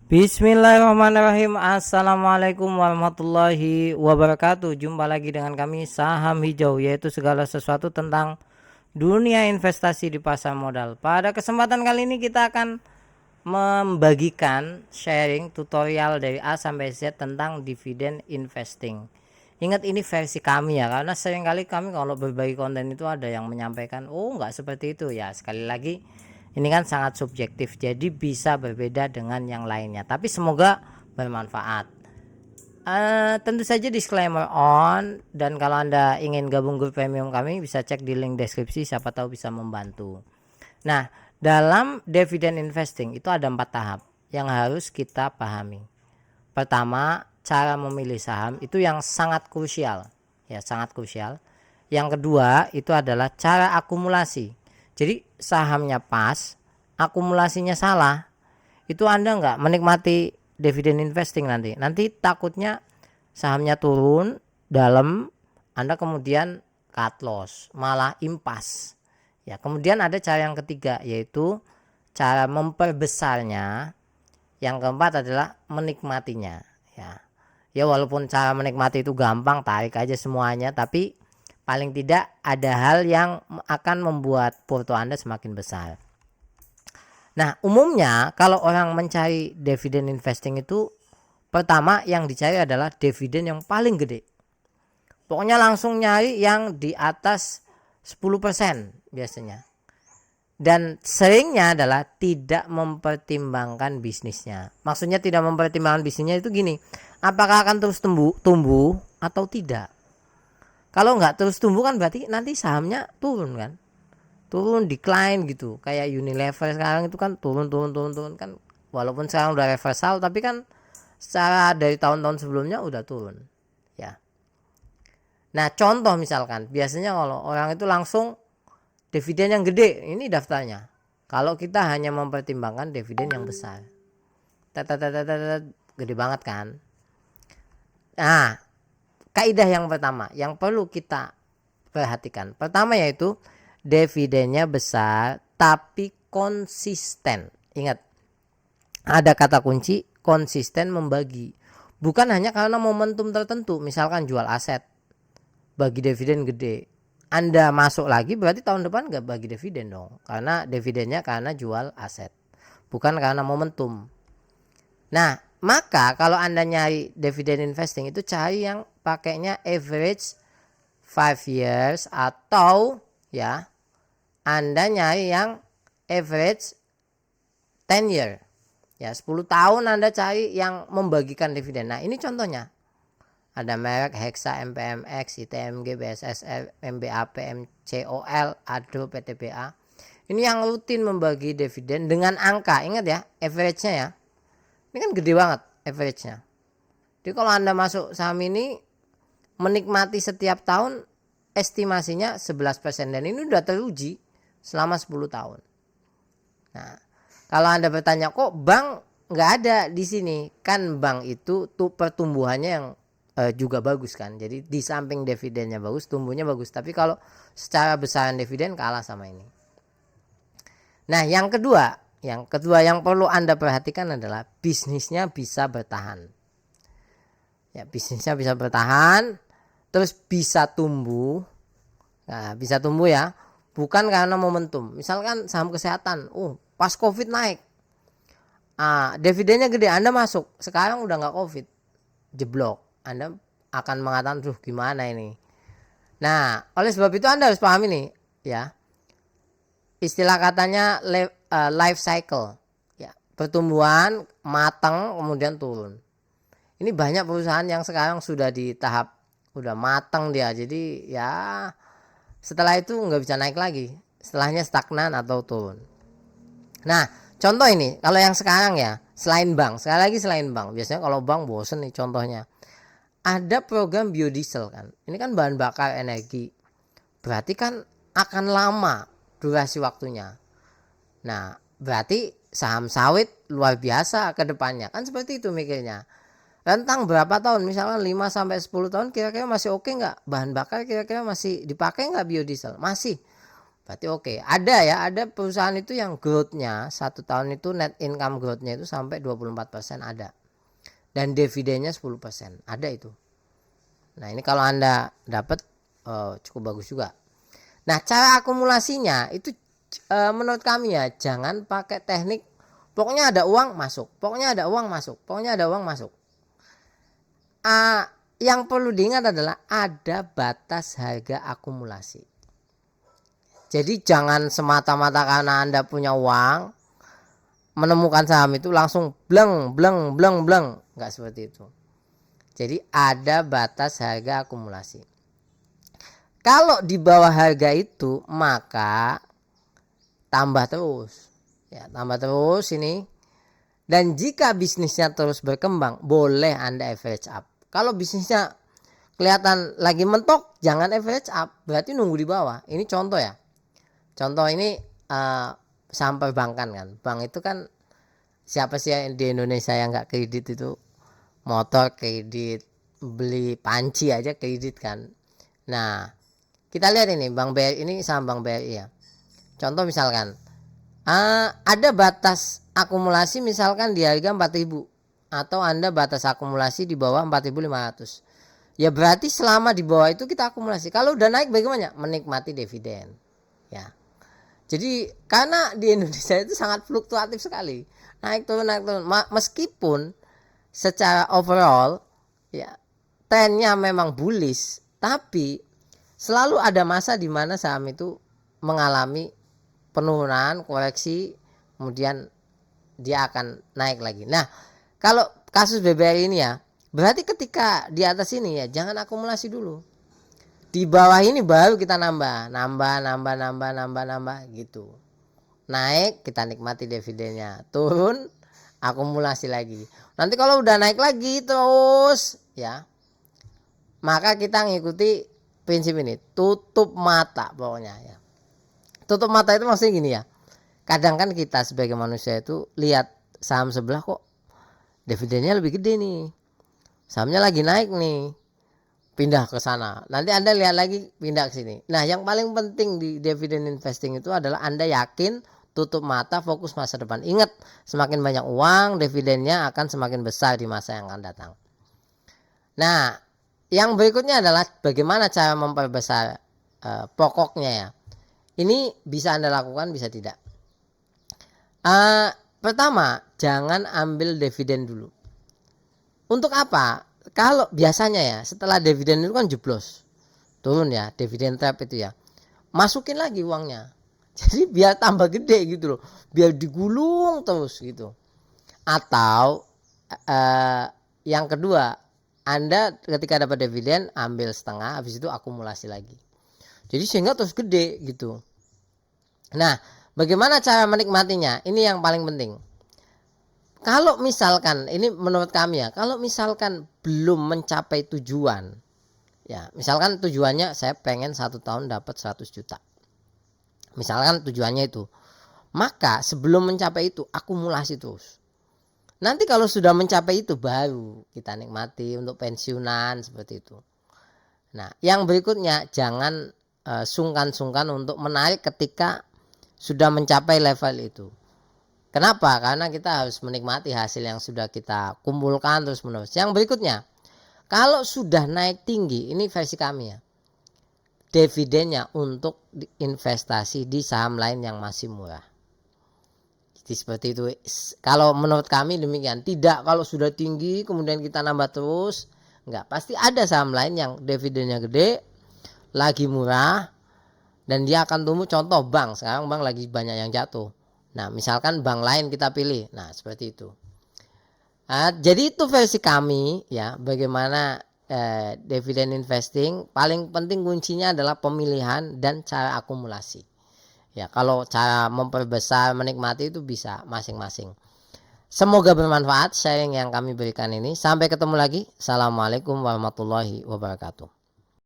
Bismillahirrahmanirrahim. Assalamualaikum warahmatullahi wabarakatuh. Jumpa lagi dengan kami Saham Hijau, yaitu segala sesuatu tentang dunia investasi di pasar modal. Pada kesempatan kali ini kita akan membagikan sharing tutorial dari A sampai Z tentang dividen investing. Ingat, ini versi kami ya, karena seringkali kami kalau berbagi konten itu ada yang menyampaikan, oh nggak seperti itu ya. Sekali lagi, ini kan sangat subjektif, jadi bisa berbeda dengan yang lainnya, tapi semoga bermanfaat. Tentu saja disclaimer on, dan kalau anda ingin gabung grup premium kami bisa cek di link deskripsi, siapa tahu bisa membantu. Nah, dalam dividen investing itu ada 4 tahap yang harus kita pahami. Pertama, cara memilih saham itu yang sangat krusial, ya sangat krusial. Yang kedua itu adalah cara akumulasi. Jadi sahamnya pas, akumulasinya salah, itu Anda nggak menikmati dividen investing nanti. Nanti takutnya sahamnya turun dalam, Anda kemudian cut loss, malah impas. Ya, kemudian ada cara yang ketiga, yaitu cara memperbesarnya. Yang keempat adalah menikmatinya. Ya walaupun cara menikmati itu gampang, tarik aja semuanya, tapi paling tidak ada hal yang akan membuat porto Anda semakin besar. Nah, umumnya kalau orang mencari dividen investing itu, pertama yang dicari adalah dividen yang paling gede. Pokoknya langsung nyari yang di atas 10% biasanya. Dan seringnya adalah tidak mempertimbangkan bisnisnya. Maksudnya tidak mempertimbangkan bisnisnya itu gini, apakah akan terus tumbuh atau tidak. Kalau nggak terus tumbuh kan berarti nanti sahamnya turun kan, turun decline gitu. Kayak Unilever sekarang itu kan turun kan, walaupun sekarang udah reversal, tapi kan secara dari tahun-tahun sebelumnya udah turun ya. Nah, contoh misalkan biasanya kalau orang itu langsung dividen yang gede, ini daftarnya. Kalau kita hanya mempertimbangkan dividen yang besar, gede banget kan. Nah, kaidah yang pertama yang perlu kita perhatikan, pertama yaitu dividennya besar tapi konsisten. Ingat, ada kata kunci konsisten membagi. Bukan hanya karena momentum tertentu, misalkan jual aset bagi dividen gede, Anda masuk lagi berarti tahun depan nggak bagi dividen dong, karena dividennya karena jual aset, bukan karena momentum. Nah, maka kalau Anda nyari dividen investing itu cari yang pakainya average 5 years, atau ya Anda nyari yang average 10 year. Ya, 10 tahun Anda cari yang membagikan dividen. Nah, ini contohnya. Ada merek Hexa, MPMX, ITMG, BSSR, MBAP, MCOL, ADO, PTBA. Ini yang rutin membagi dividen dengan angka. Ingat ya, average-nya ya. Ini kan gede banget average-nya. Jadi kalau Anda masuk saham ini, menikmati setiap tahun estimasinya 11%, dan ini udah teruji selama 10 tahun. Nah, kalau Anda bertanya kok bank nggak ada di sini, kan bank itu tuh pertumbuhannya yang juga bagus kan. Jadi di samping dividennya bagus, tumbuhnya bagus. Tapi kalau secara besaran dividen kalah sama ini. Nah, yang kedua yang perlu Anda perhatikan adalah bisnisnya bisa bertahan. Ya, bisnisnya bisa bertahan, terus bisa tumbuh. Nah, bisa tumbuh ya, bukan karena momentum. Misalkan saham kesehatan, pas Covid naik, dividennya gede, Anda masuk, sekarang udah nggak Covid, jeblok, Anda akan mengatakan tuh gimana ini. Nah, oleh sebab itu Anda harus paham ini ya, istilah katanya life cycle ya, pertumbuhan matang kemudian turun. Ini banyak perusahaan yang sekarang sudah di tahap udah matang dia, jadi ya setelah itu nggak bisa naik lagi, setelahnya stagnan atau turun. Nah, contoh ini kalau yang sekarang ya, selain bank, sekali lagi selain bank, biasanya kalau bank bosen nih contohnya. Ada program biodiesel kan, ini kan bahan bakar energi, berarti kan akan lama durasi waktunya. Nah, berarti saham sawit luar biasa ke depannya, kan seperti itu mikirnya. Rentang berapa tahun, misalnya 5-10 tahun, kira-kira masih oke nggak bahan bakar, kira-kira masih dipakai nggak biodiesel, masih. Berarti oke. Ada ya, ada perusahaan itu yang growth-nya 1 tahun itu net income growth-nya itu sampai 24% ada. Dan dividennya 10%. Ada itu. Nah, ini kalau Anda dapat cukup bagus juga. Nah, cara akumulasinya itu menurut kami ya, jangan pakai teknik pokoknya ada uang masuk, pokoknya ada uang masuk, pokoknya ada uang masuk. Yang perlu diingat adalah ada batas harga akumulasi. Jadi jangan semata-mata karena Anda punya uang menemukan saham itu langsung bleng bleng bleng bleng, nggak seperti itu. Jadi ada batas harga akumulasi. Kalau di bawah harga itu maka tambah terus, ya tambah terus ini. Dan jika bisnisnya terus berkembang, boleh Anda average up. Kalau bisnisnya kelihatan lagi mentok, jangan average up, berarti nunggu di bawah. Ini contoh ya. Contoh ini saham perbankan kan. Bank itu kan siapa sih di Indonesia yang nggak kredit itu? Motor kredit, beli panci aja kredit kan. Nah, kita lihat ini Bank BRI, ini saham Bank BRI ya. Contoh misalkan ada batas akumulasi misalkan di harga 4.000 atau Anda batas akumulasi di bawah 4.500. Ya berarti selama di bawah itu kita akumulasi. Kalau udah naik bagaimana? Menikmati dividen. Ya. Jadi karena di Indonesia itu sangat fluktuatif sekali, naik turun. Meskipun secara overall ya trennya memang bullish, tapi selalu ada masa di mana saham itu mengalami penurunan, koreksi, kemudian dia akan naik lagi. Nah, kalau kasus BBRI ini ya, berarti ketika di atas ini ya jangan akumulasi dulu. Di bawah ini baru kita nambah gitu. Naik kita nikmati dividennya, turun akumulasi lagi. Nanti kalau udah naik lagi terus ya, maka kita ngikuti prinsip ini, tutup mata pokoknya ya. Tutup mata itu maksudnya gini ya. Kadang kan kita sebagai manusia itu lihat saham sebelah kok dividennya lebih gede nih. Sahamnya lagi naik nih. Pindah ke sana. Nanti Anda lihat lagi pindah ke sini. Nah, yang paling penting di dividen investing itu adalah Anda yakin, tutup mata, fokus masa depan. Ingat, semakin banyak uang, dividennya akan semakin besar di masa yang akan datang. Nah, yang berikutnya adalah bagaimana cara memperbesar pokoknya ya. Ini bisa Anda lakukan, bisa tidak. Pertama, jangan ambil dividen dulu. Untuk apa? Kalau biasanya ya setelah dividen itu kan jeblos, turun ya, dividen trap itu ya, masukin lagi uangnya. Jadi biar tambah gede gitu loh, biar digulung terus gitu. Atau yang kedua, Anda ketika dapat dividen ambil setengah, habis itu akumulasi lagi. Jadi sehingga terus gede gitu. Nah, bagaimana cara menikmatinya? Ini yang paling penting. Kalau misalkan, ini menurut kami ya, kalau misalkan belum mencapai tujuan, ya misalkan tujuannya saya pengen 1 tahun dapat 100 juta. Misalkan tujuannya itu. Maka sebelum mencapai itu, akumulasi terus. Nanti kalau sudah mencapai itu, baru kita nikmati untuk pensiunan seperti itu. Nah, yang berikutnya, jangan sungkan-sungkan untuk menarik ketika sudah mencapai level itu. Kenapa? Karena kita harus menikmati hasil yang sudah kita kumpulkan terus menerus. Yang berikutnya, kalau sudah naik tinggi, ini versi kami ya, dividennya untuk investasi di saham lain yang masih murah. Jadi seperti itu. Kalau menurut kami demikian. Tidak kalau sudah tinggi kemudian kita nambah terus. Enggak, pasti ada saham lain yang dividennya gede, lagi murah, dan dia akan tumbuh. Contoh bank, sekarang bank lagi banyak yang jatuh. Nah, misalkan bank lain kita pilih. Nah, seperti itu. Jadi itu versi kami ya, bagaimana dividen investing. Paling penting kuncinya adalah pemilihan dan cara akumulasi. Ya, kalau cara memperbesar, menikmati itu bisa masing-masing. Semoga bermanfaat sharing yang kami berikan ini. Sampai ketemu lagi. Assalamualaikum warahmatullahi wabarakatuh.